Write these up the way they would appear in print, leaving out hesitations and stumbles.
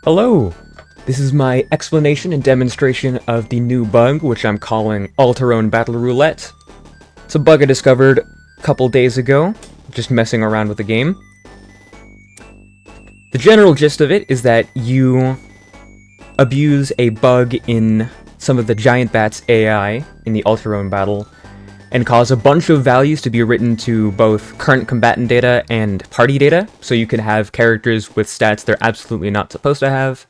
Hello! This is my explanation and demonstration of the new bug, which I'm calling Alterone Battle Roulette. It's a bug I discovered a couple days ago, just messing around with the game. The general gist of it is that you abuse a bug in some of the giant bat's AI in the Alterone battle, and cause a bunch of values to be written to both current combatant data and party data, so you can have characters with stats they're absolutely not supposed to have.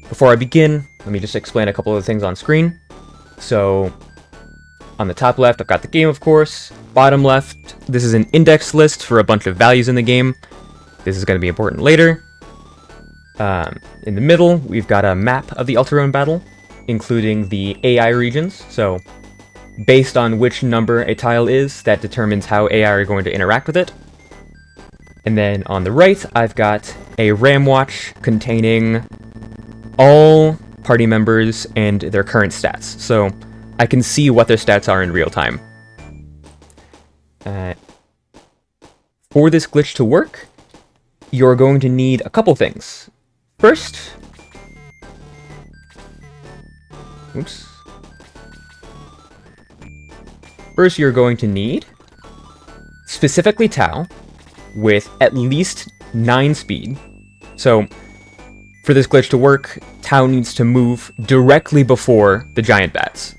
Before I begin, let me just explain a couple of things on screen. So, on the top left, I've got the game, of course. Bottom left, this is an index list for a bunch of values in the game. This is going to be important later. In the middle, we've got a map of the Alterone battle, including the AI regions. So, based on which number a tile is, that determines how AI are going to interact with it. And then on the right, I've got a RAM watch containing all party members and their current stats. So, I can see what their stats are in real time. For this glitch to work, you're going to need a couple things. First, First, you're going to need specifically Tau with at least 9 speed. So, for this glitch to work, Tau needs to move directly before the giant bats.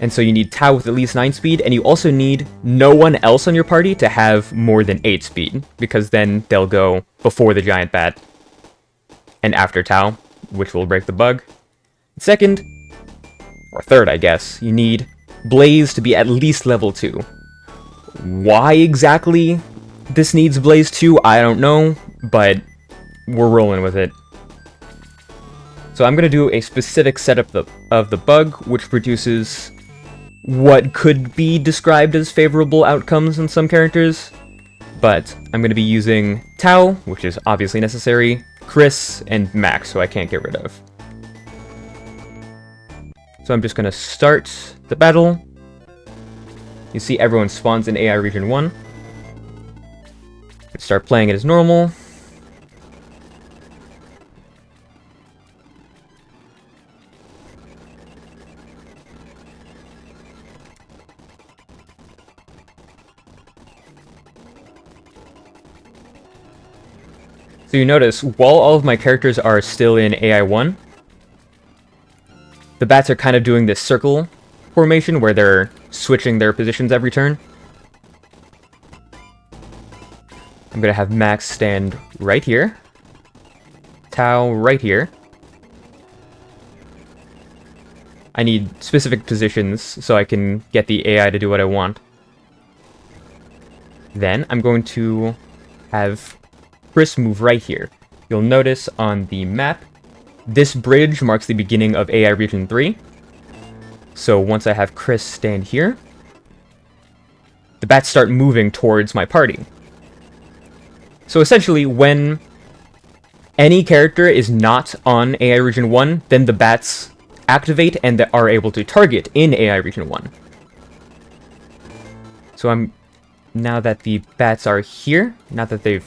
And so you need Tau with at least 9 speed, and you also need no one else on your party to have more than 8 speed, because then they'll go before the giant bat and after Tau, which will break the bug. Second, or third, I guess, you need Blaze to be at least level 2. Why exactly this needs Blaze 2, I don't know, but we're rolling with it. So I'm going to do a specific setup of the bug, which produces what could be described as favorable outcomes in some characters, but I'm going to be using Tau, which is obviously necessary, Chris, and Max, who I can't get rid of. So I'm just going to start the battle. You see everyone spawns in AI Region 1. Let's start playing it as normal. So you notice, while all of my characters are still in AI 1, the bats are kind of doing this circle formation where they're switching their positions every turn. I'm going to have Max stand right here. Tau right here. I need specific positions so I can get the AI to do what I want. Then I'm going to have Chris move right here. You'll notice on the map, this bridge marks the beginning of AI Region 3. So once I have Chris stand here, the bats start moving towards my party. So essentially, when any character is not on AI Region 1, then the bats activate and they are able to target in AI Region 1. So now that the bats are here, now that they've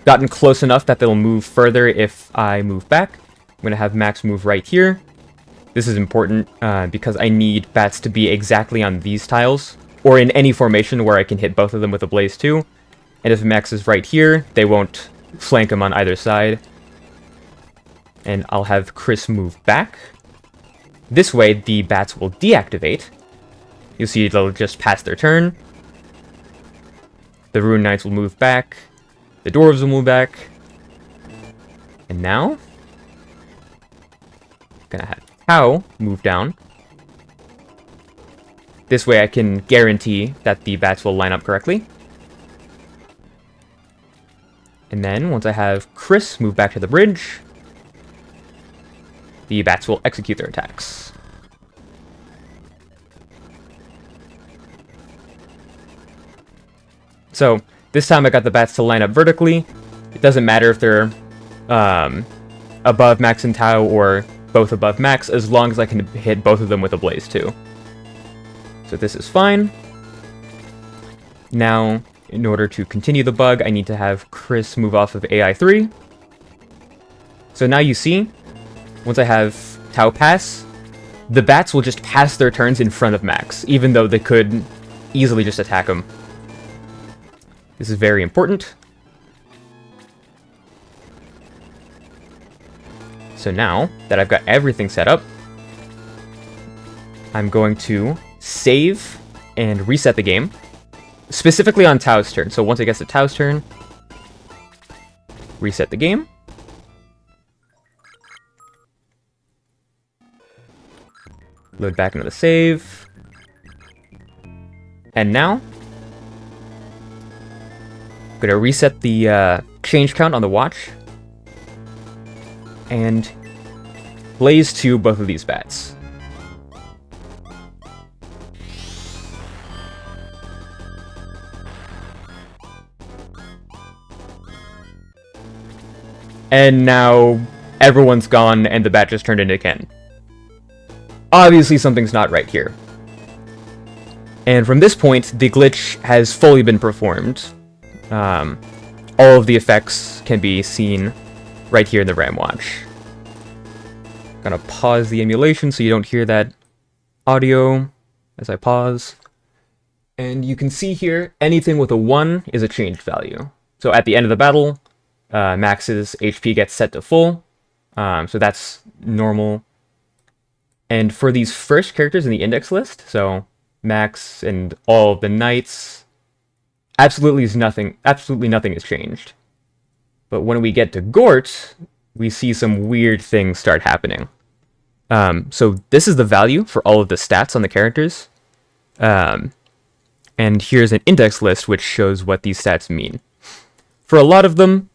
gotten close enough that they'll move further if I move back, I'm going to have Max move right here. This is important because I need bats to be exactly on these tiles, or in any formation where I can hit both of them with a Blaze 2. And if Max is right here, they won't flank him on either side. And I'll have Chris move back. This way, the bats will deactivate. You'll see they'll just pass their turn. The Rune Knights will move back. The Dwarves will move back. And now, I'm gonna have Tau move down. This way I can guarantee that the bats will line up correctly. And then, once I have Chris move back to the bridge, the bats will execute their attacks. So, this time I got the bats to line up vertically. It doesn't matter if they're above Max and Tau or both above Max, as long as I can hit both of them with a Blaze 2. So this is fine. Now, in order to continue the bug, I need to have Chris move off of AI 3. So now you see, once I have Tau pass, the bats will just pass their turns in front of Max, even though they could easily just attack him. This is very important. So now that I've got everything set up, I'm going to save and reset the game, specifically on Tau's turn. So once it gets to Tau's turn, reset the game. Load back into the save. And now, I'm going to reset the change count on the watch. And blaze to both of these bats. And now everyone's gone and the bat just turned into Ken. Obviously something's not right here. And from this point, the glitch has fully been performed. All of the effects can be seen right here in the RAM watch. Gonna pause the emulation so you don't hear that audio as I pause. And you can see here, anything with a 1 is a changed value. So at the end of the battle, Max's HP gets set to full. So that's normal. And for these first characters in the index list, so Max and all of the knights, absolutely nothing is changed. But when we get to Gort, we see some weird things start happening. So this is the value for all of the stats on the characters. And here's an index list which shows what these stats mean. For a lot of them,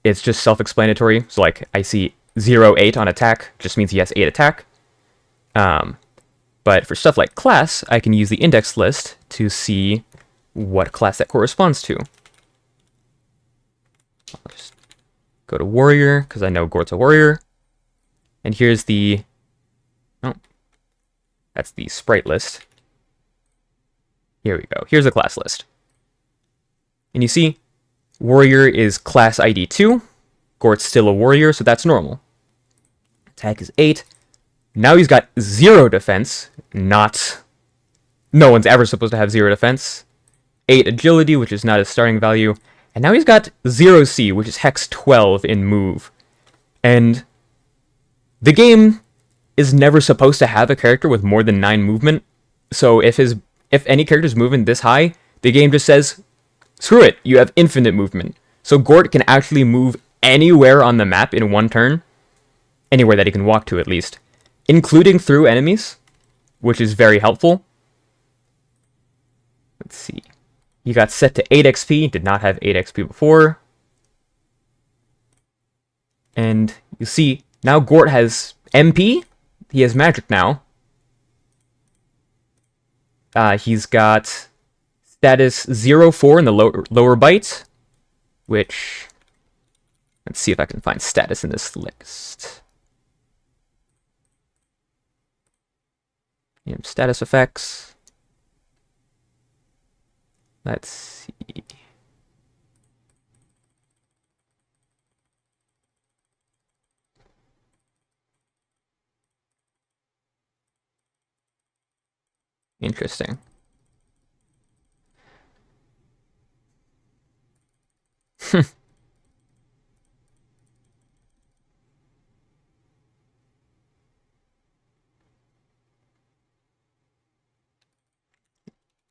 it's just self-explanatory. So like I see 0-8 on attack, just means he has 8 attack. But for stuff like class, I can use the index list to see what class that corresponds to. I'll just go to warrior, because I know Gort's a warrior. And here's the... oh, that's the sprite list. Here we go. Here's the class list. And you see, warrior is class ID 2. Gort's still a warrior, so that's normal. Attack is 8. Now he's got 0 defense. No one's ever supposed to have 0 defense. 8 agility, which is not his starting value. And now he's got 0C, which is hex 12 in move. And the game is never supposed to have a character with more than 9 movement. So if any character's moving this high, the game just says, screw it, you have infinite movement. So Gort can actually move anywhere on the map in one turn. Anywhere that he can walk to, at least. Including through enemies, which is very helpful. Let's see. He got set to 8 XP, did not have 8 XP before. And you see, now Gort has MP. He has magic now. He's got status 0-4 in the lower bite, which... let's see if I can find status in this list. Status effects. Let's see. Interesting.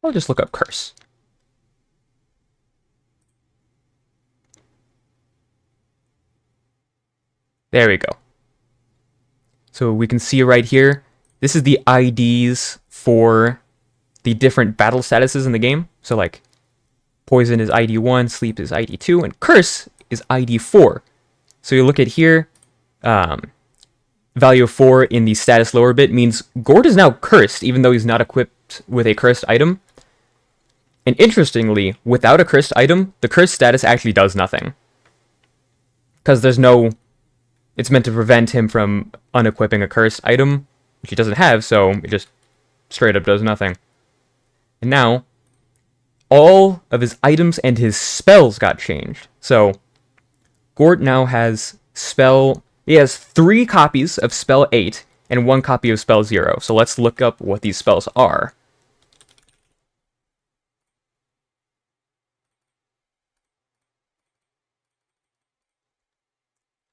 I'll just look up curse. There we go. So we can see right here, this is the IDs for the different battle statuses in the game. So like, poison is ID 1, sleep is ID 2, and curse is ID 4. So you look at here, value of 4 in the status lower bit means Gort is now cursed, even though he's not equipped with a cursed item. And interestingly, without a cursed item, the cursed status actually does nothing. Because there's no... it's meant to prevent him from unequipping a cursed item, which he doesn't have, so it just straight up does nothing. And now, all of his items and his spells got changed. So Gort now has he has 3 copies of spell 8 and 1 copy of spell 0. So let's look up what these spells are.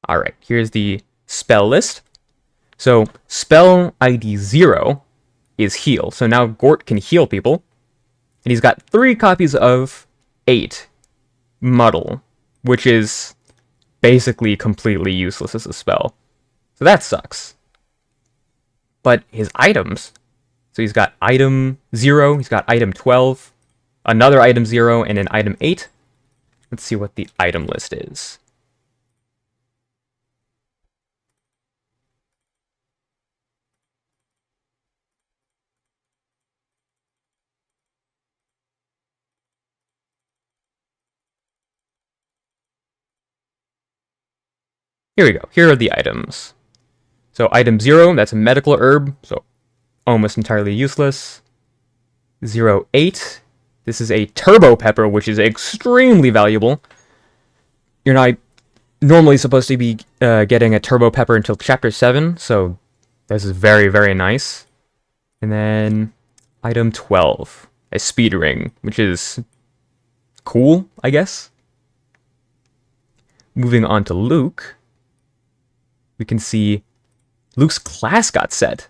Alright, here's the spell list. So spell ID 0 is heal. So now Gort can heal people. And he's got 3 copies of 8 muddle, which is basically completely useless as a spell. So that sucks. But his items, so he's got item 0, he's got item 12, another item 0, and an item 8. Let's see what the item list is. Here we go. Here are the items. So item 0, that's a medical herb, so almost entirely useless. 08, this is a turbo pepper, which is extremely valuable. You're not normally supposed to be getting a turbo pepper until chapter 7, so this is very, very nice. And then item 12, a speed ring, which is cool, I guess. Moving on to Luke, we can see Luke's class got set.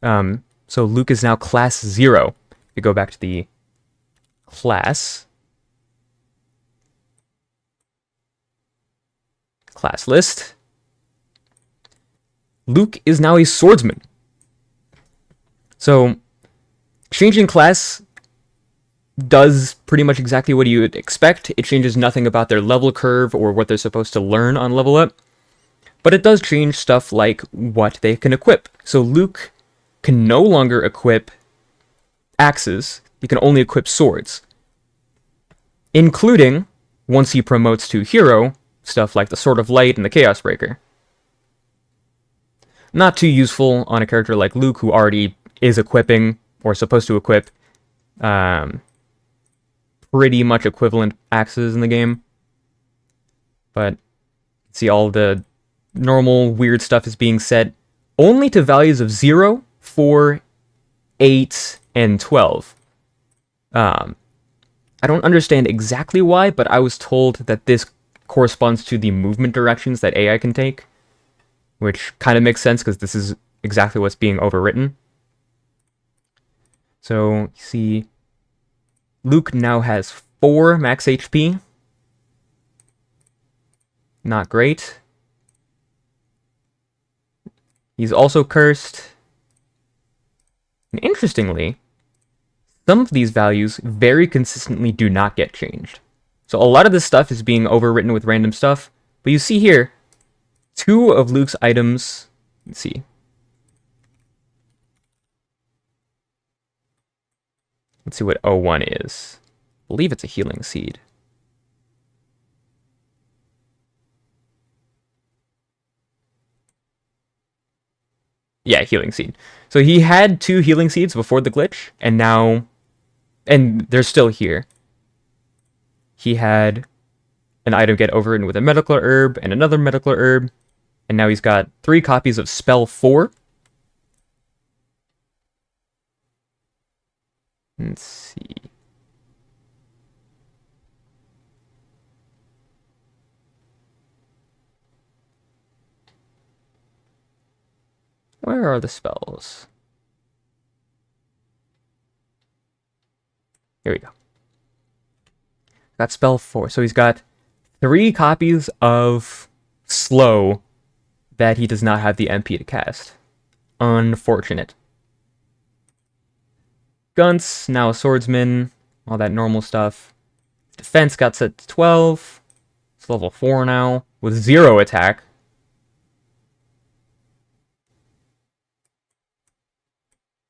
So Luke is now class 0. If we go back to the class list, Luke is now a swordsman. So changing class does pretty much exactly what you would expect. It changes nothing about their level curve or what they're supposed to learn on level up. But it does change stuff like what they can equip. So Luke can no longer equip axes. He can only equip swords. Including, once he promotes to hero, stuff like the Sword of Light and the Chaos Breaker. Not too useful on a character like Luke, who already is equipping, or supposed to equip, pretty much equivalent axes in the game. But, see, all the normal weird stuff is being set only to values of 0, 4, 8, and 12. I don't understand exactly why, but I was told that this corresponds to the movement directions that AI can take, which kind of makes sense because this is exactly what's being overwritten. So, you see, Luke now has 4 max HP. Not great. He's also cursed. And interestingly, some of these values very consistently do not get changed. So a lot of this stuff is being overwritten with random stuff. But you see here, 2 of Luke's items, let's see. Let's see what 01 is. I believe it's a healing seed. Yeah, healing seed. So he had 2 healing seeds before the glitch, and now, and they're still here. He had an item get overridden with a medical herb and another medical herb, and now he's got 3 copies of spell 4. Let's see. Where are the spells? Here we go. Got spell 4. So he's got 3 copies of slow that he does not have the MP to cast. Unfortunate. Guns, now a swordsman, all that normal stuff. Defense got set to 12. It's level 4 now, with 0 attack.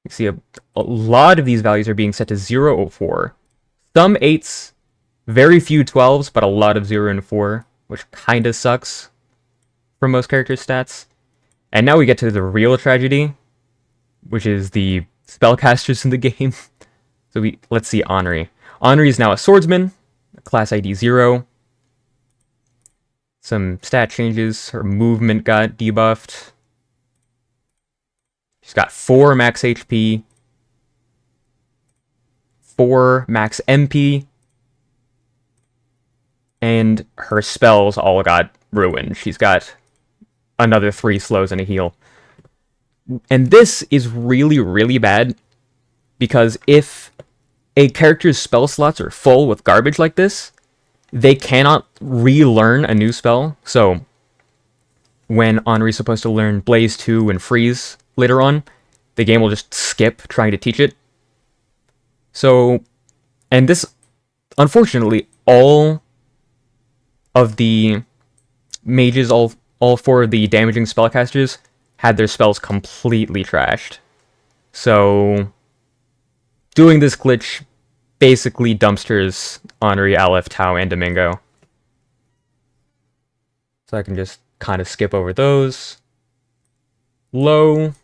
You see a lot of these values are being set to 0 or 4. Some 8s, very few 12s, but a lot of 0 and 4, which kinda sucks for most characters' stats. And now we get to the real tragedy, which is the spellcasters in the game. So let's see Honorary. Henri is now a swordsman, class ID 0. Some stat changes. Her movement got debuffed. She's got 4 max HP, 4 max MP, and her spells all got ruined. She's got another 3 slows and a heal. And this is really, really bad, because if a character's spell slots are full with garbage like this, they cannot relearn a new spell. So when Henri's supposed to learn Blaze 2 and Freeze later on, the game will just skip trying to teach it. So, and this, unfortunately, all of the mages, all 4 of the damaging spellcasters, had their spells completely trashed. So, doing this glitch basically dumpsters Henri, Aleph, Tau, and Domingo. So I can just kind of skip over those. Low.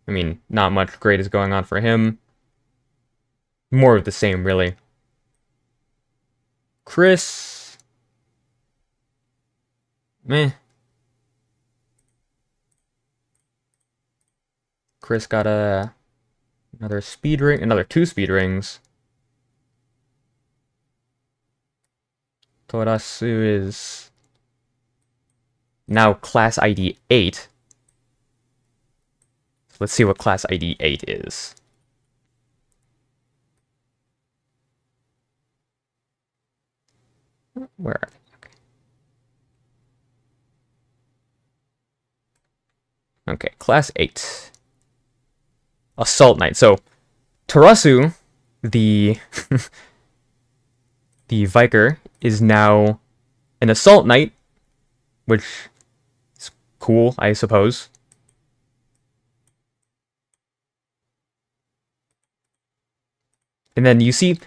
I mean, not much great is going on for him. More of the same, really. Chris. Meh. Chris got another speed ring, another 2 speed rings. Torasu is now class ID 8. Let's see what class ID 8 is. Where are they? Okay, class 8. Assault Knight. So, Tarasu, the the Viker, is now an Assault Knight, which is cool, I suppose. And then you see,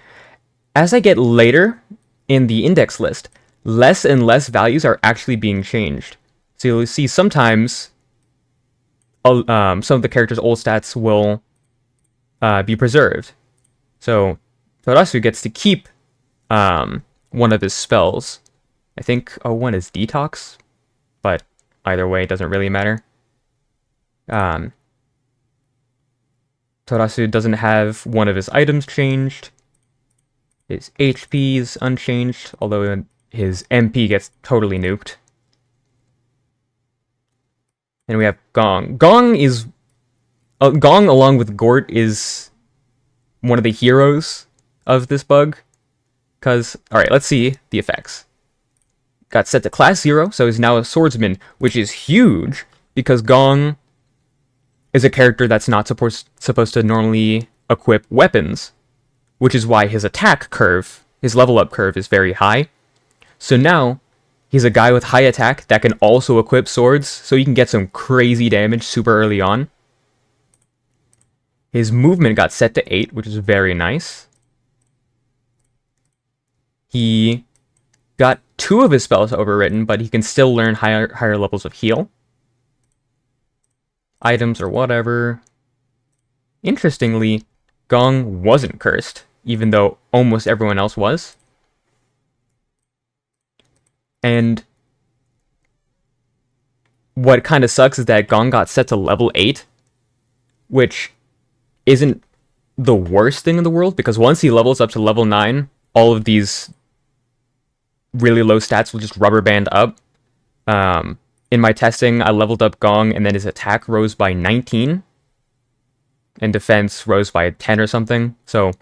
as I get later in the index list, less and less values are actually being changed. So you'll see sometimes some of the character's old stats will be preserved. So Torasu gets to keep one of his spells. I think one is Detox, but either way, it doesn't really matter. Torasu doesn't have one of his items changed. His HP is unchanged, although his MP gets totally nuked. And we have Gong. Gong is... Gong, along with Gort, is one of the heroes of this bug. Because, alright, let's see the effects. Got set to class 0, so he's now a swordsman, which is huge, because Gong is a character that's not supposed to normally equip weapons, which is why his attack curve, his level up curve, is very high. So now, he's a guy with high attack that can also equip swords, so he can get some crazy damage super early on. His movement got set to 8, which is very nice. He got 2 of his spells overwritten, but he can still learn higher levels of heal. Items or whatever. Interestingly, Gong wasn't cursed, even though almost everyone else was. And what kind of sucks is that Gong got set to level 8, which isn't the worst thing in the world, because once he levels up to level 9, all of these really low stats will just rubber band up. In my testing, I leveled up Gong, and then his attack rose by 19, and defense rose by 10 or something. So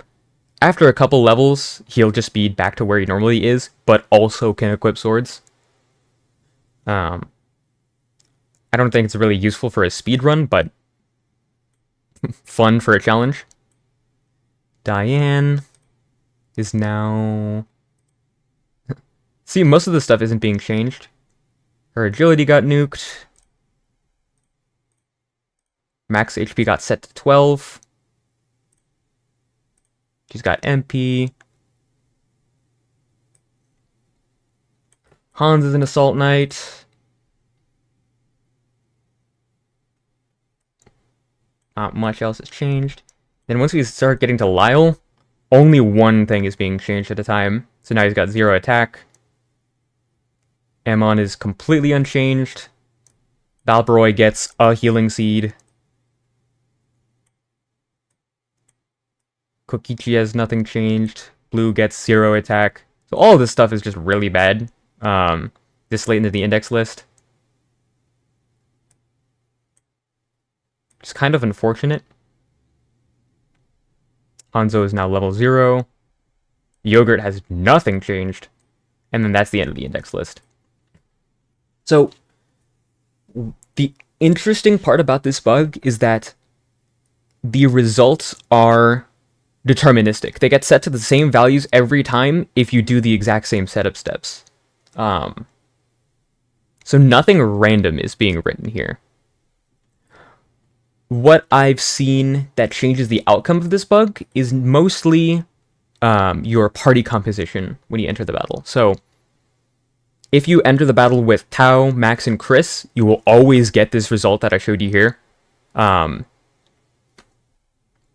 after a couple levels, he'll just be back to where he normally is, but also can equip swords. I don't think it's really useful for a speed run, but fun for a challenge. Diane is now... See, most of the stuff isn't being changed. Her agility got nuked. Max HP got set to 12. She's got MP. Hans is an Assault Knight. Not much else has changed. Then once we start getting to Lyle, only one thing is being changed at a time. So now he's got 0 attack. Ammon is completely unchanged. Balboroy gets a healing seed. Kokichi has nothing changed. Blue gets 0 attack. So all of this stuff is just really bad. This late into the index list. It's kind of unfortunate. Hanzo is now level 0. Yogurt has nothing changed. And then that's the end of the index list. So, the interesting part about this bug is that the results are deterministic. They get set to the same values every time if you do the exact same setup steps. So nothing random is being written here. What I've seen that changes the outcome of this bug is mostly your party composition when you enter the battle. So if you enter the battle with Tao, Max, and Chris, you will always get this result that I showed you here.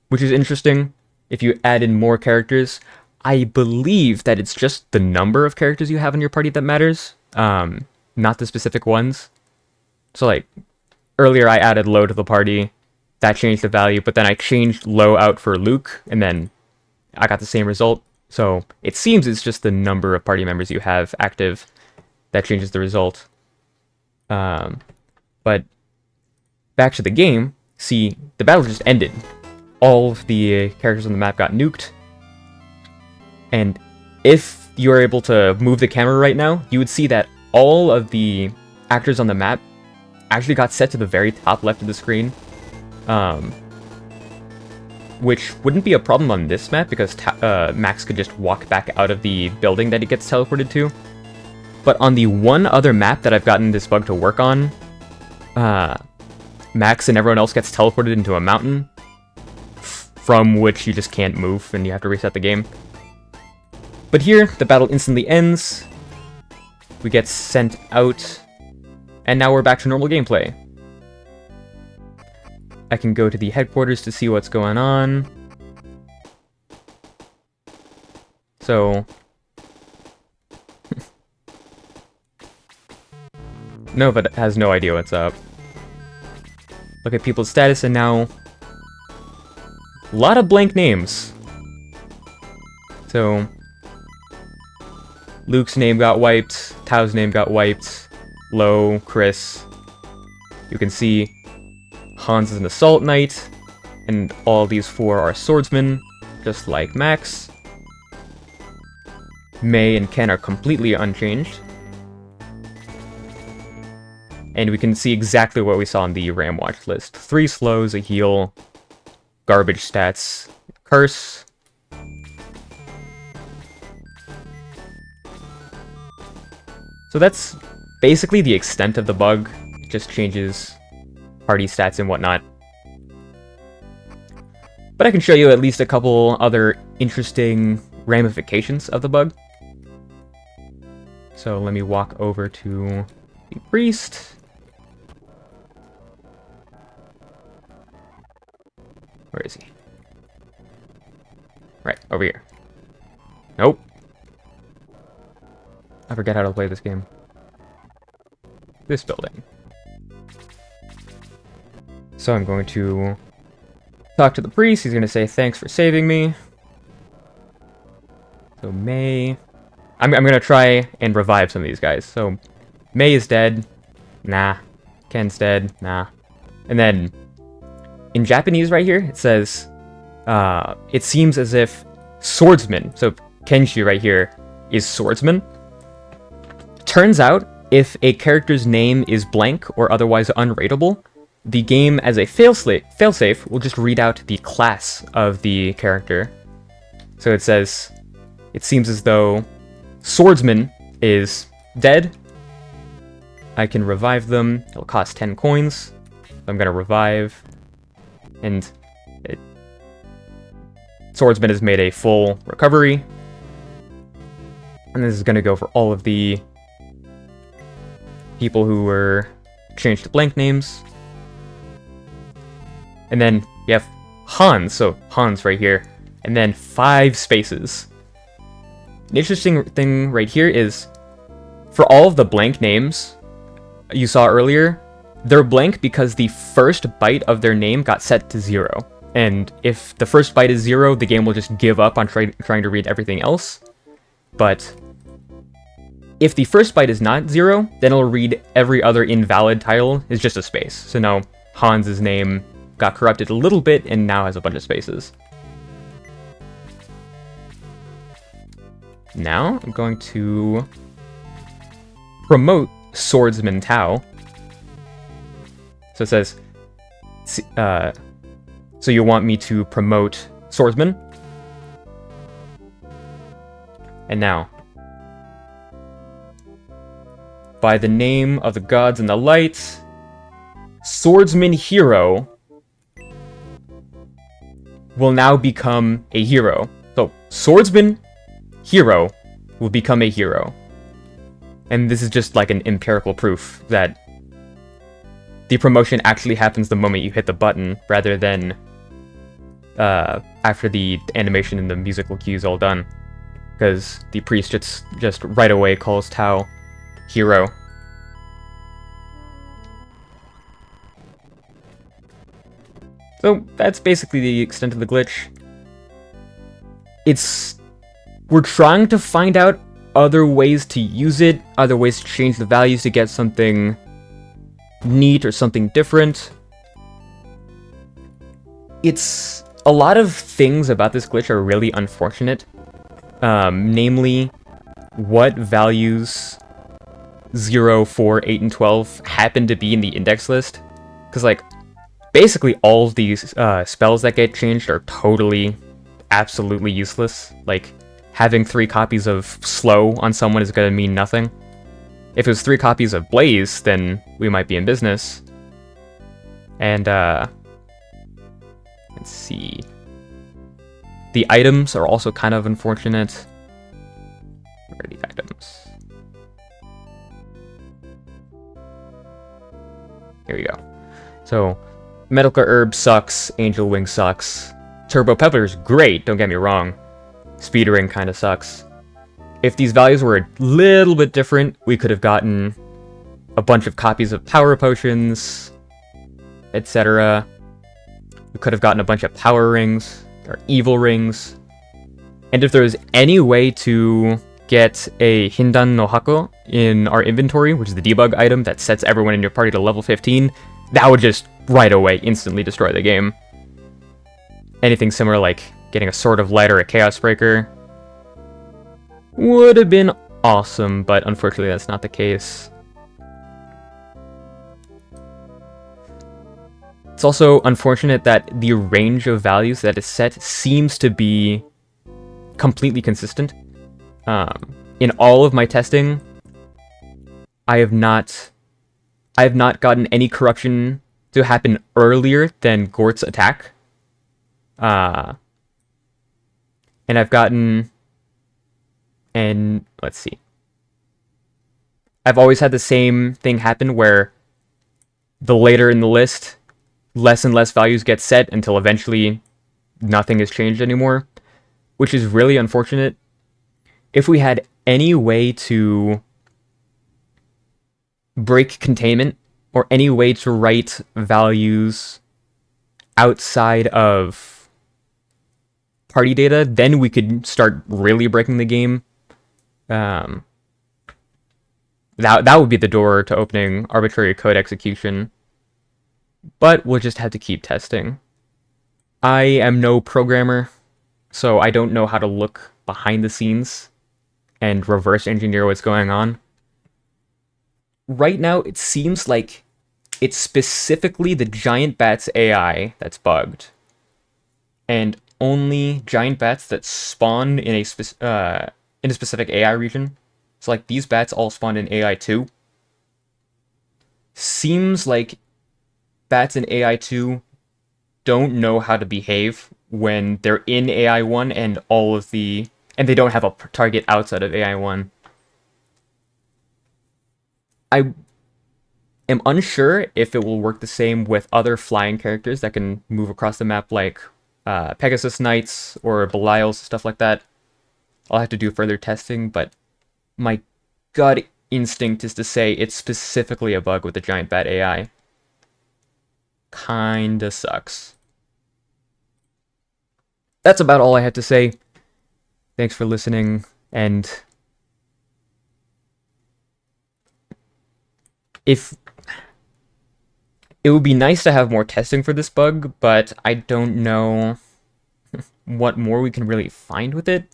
Which is interesting. If you add in more characters, I believe that it's just the number of characters you have in your party that matters, not the specific ones. So like, earlier I added Lo to the party, that changed the value, but then I changed Lo out for Luke, and then I got the same result. So it seems it's just the number of party members you have active that changes the result. But back to the game, see, the battle just ended. All of the characters on the map got nuked. And if you're able to move the camera right now, you would see that all of the actors on the map actually got set to the very top left of the screen. Which wouldn't be a problem on this map because Max could just walk back out of the building that he gets teleported to. But on the one other map that I've gotten this bug to work on, Max and everyone else gets teleported into a mountain from which you just can't move and you have to reset the game. But here, the battle instantly ends, we get sent out, and now we're back to normal gameplay. I can go to the headquarters to see what's going on. So Nova has no idea what's up. Look at people's status, and now a lot of blank names. So Luke's name got wiped, Tao's name got wiped, Lo, Chris. You can see Hans is an assault knight, and all these 4 are swordsmen, just like Max. Mei and Ken are completely unchanged. And we can see exactly what we saw in the Ram Watch list. 3 slows, a heal, garbage stats, curse. So that's basically the extent of the bug. It just changes party stats and whatnot. But I can show you at least a couple other interesting ramifications of the bug. So let me walk over to the priest. Where is he? Right, over here. Nope. I forget how to play this game. This building. So I'm going to talk to the priest. He's going to say, thanks for saving me. So Mei... I'm going to try and revive some of these guys. So Mei is dead. Nah. Ken's dead. Nah. And then in Japanese right here, it says, it seems as if swordsman, so Kenshi right here, is swordsman. Turns out, if a character's name is blank or otherwise unrateable, the game as a failsafe will just read out the class of the character. So it says, it seems as though swordsman is dead. I can revive them. It'll cost 10 coins. I'm gonna revive. And swordsman has made a full recovery. And this is gonna go for all of the people who were changed to blank names. And then you have Hans, so Hans right here. and then 5 spaces. An interesting thing right here is, for all of the blank names you saw earlier, they're blank because the first byte of their name got set to 0. And if the first byte is 0, the game will just give up on trying to read everything else. But if the first byte is not 0, then it'll read every other invalid title is just a space. So now Hans's name got corrupted a little bit and now has a bunch of spaces. Now I'm going to promote Swordsman Tao. So it says, so you want me to promote Swordsman? And now, by the name of the gods in the light, Swordsman Hero will now become a hero. So, Swordsman Hero will become a hero. And this is just like an empirical proof that the promotion actually happens the moment you hit the button, rather than after the animation and the musical cue is all done. Because the priest just right away calls Tao hero. So that's basically the extent of the glitch. We're trying to find out other ways to use it, other ways to change the values to get something neat or something different. A lot of things about this glitch are really unfortunate. Namely, what values 0, 4, 8, and 12 happen to be in the index list. Because, like, basically all of these spells that get changed are totally, absolutely useless. Like, having 3 copies of Slow on someone is going to mean nothing. If it was 3 copies of Blaze, then we might be in business. And, let's see. The items are also kind of unfortunate. Where are the items? Here we go. So, Medical Herb sucks, Angel Wing sucks. Turbo Pepper is great, don't get me wrong. Speed Ring kind of sucks. If these values were a little bit different, we could have gotten a bunch of copies of Power Potions, etc. We could have gotten a bunch of Power Rings, or Evil Rings. And if there was any way to get a Hindan no Hako in our inventory, which is the debug item that sets everyone in your party to level 15, that would just right away instantly destroy the game. Anything similar, like getting a Sword of Light or a Chaos Breaker, would have been awesome, but unfortunately that's not the case. It's also unfortunate that the range of values that is set seems to be completely consistent. In all of my testing, I have not gotten any corruption to happen earlier than Gort's attack. And I've gotten... And let's see. I've always had the same thing happen where the later in the list, less and less values get set until eventually nothing is changed anymore, which is really unfortunate. If we had any way to break containment or any way to write values outside of party data, then we could start really breaking the game. That would be the door to opening arbitrary code execution. But we'll just have to keep testing. I am no programmer, so I don't know how to look behind the scenes and reverse engineer what's going on. Right now, it seems like it's specifically the giant bat's AI that's bugged. And only giant bats that spawn in a specific AI region. So like these bats all spawned in AI 2. Seems like bats in AI 2 don't know how to behave when they're in AI 1 and they don't have a target outside of AI 1. I am unsure if it will work the same with other flying characters that can move across the map like Pegasus Knights or Belials, stuff like that. I'll have to do further testing, but my gut instinct is to say it's specifically a bug with the giant bat AI. Kinda sucks. That's about all I have to say. Thanks for listening, and if it would be nice to have more testing for this bug, but I don't know what more we can really find with it.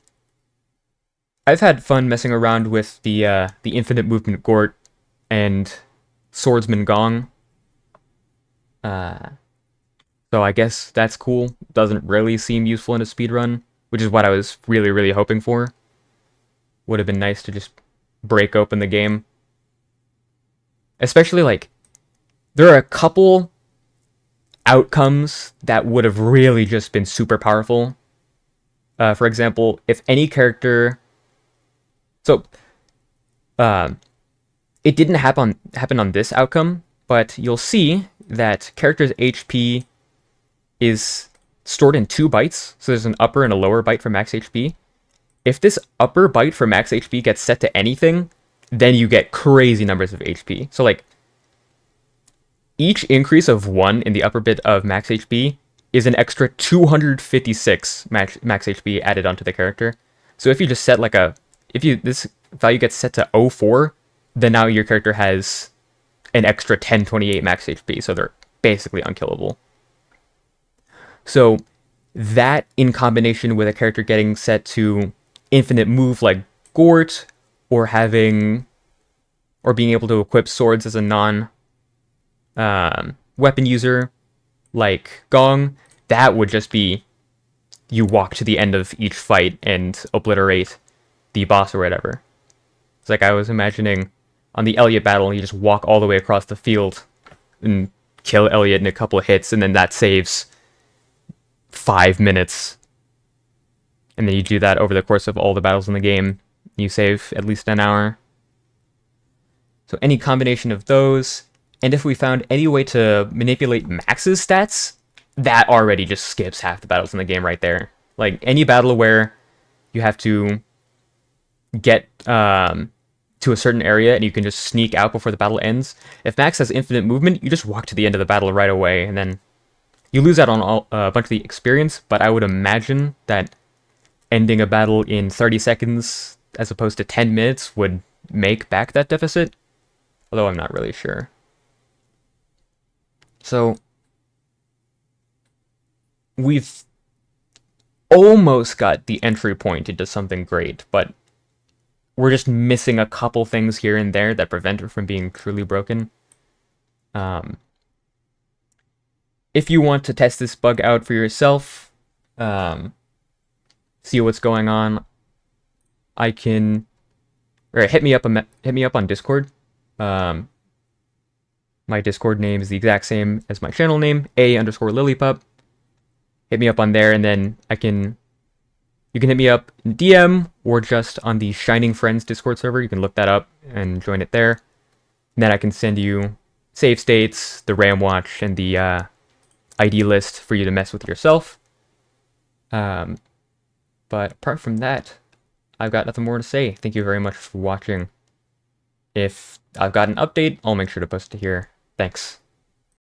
I've had fun messing around with the infinite movement Gort and Swordsman Gong. So I guess that's cool. Doesn't really seem useful in a speedrun, which is what I was really, really hoping for. Would have been nice to just break open the game. Especially, like, there are a couple outcomes that would have really just been super powerful. For example, if any character... So, it didn't happen on this outcome, but you'll see that character's HP is stored in 2 bytes, so there's an upper and a lower byte for max HP. If this upper byte for max HP gets set to anything, then you get crazy numbers of HP. So, like, each increase of 1 in the upper bit of max HP is an extra 256 max HP added onto the character. So if you just set like this value gets set to 04, then now your character has an extra 1028 max HP, so they're basically unkillable. So that in combination with a character getting set to infinite move like Gort, or being able to equip swords as a weapon user like Gong, that would just be you walk to the end of each fight and obliterate the boss or whatever. It's like I was imagining on the Elliot battle, you just walk all the way across the field and kill Elliot in a couple of hits, and then that saves 5 minutes. And then you do that over the course of all the battles in the game. You save at least an hour. So any combination of those, and if we found any way to manipulate Max's stats, that already just skips half the battles in the game right there. Like, any battle where you have to get to a certain area and you can just sneak out before the battle ends, if Max has infinite movement, you just walk to the end of the battle right away, and then you lose out on a bunch of the experience, but I would imagine that ending a battle in 30 seconds as opposed to 10 minutes would make back that deficit, although I'm not really sure. So, we've almost got the entry point into something great, but we're just missing a couple things here and there that prevent it from being truly broken. If you want to test this bug out for yourself, see what's going on, hit me up on Discord. My Discord name is the exact same as my channel name, A_Lilypup. Hit me up on there, and then you can hit me up in DM or just on the Shining Friends Discord server. You can look that up and join it there. And then I can send you save states, the RAM watch, and the ID list for you to mess with yourself. But apart from that, I've got nothing more to say. Thank you very much for watching. If I've got an update, I'll make sure to post it here. Thanks.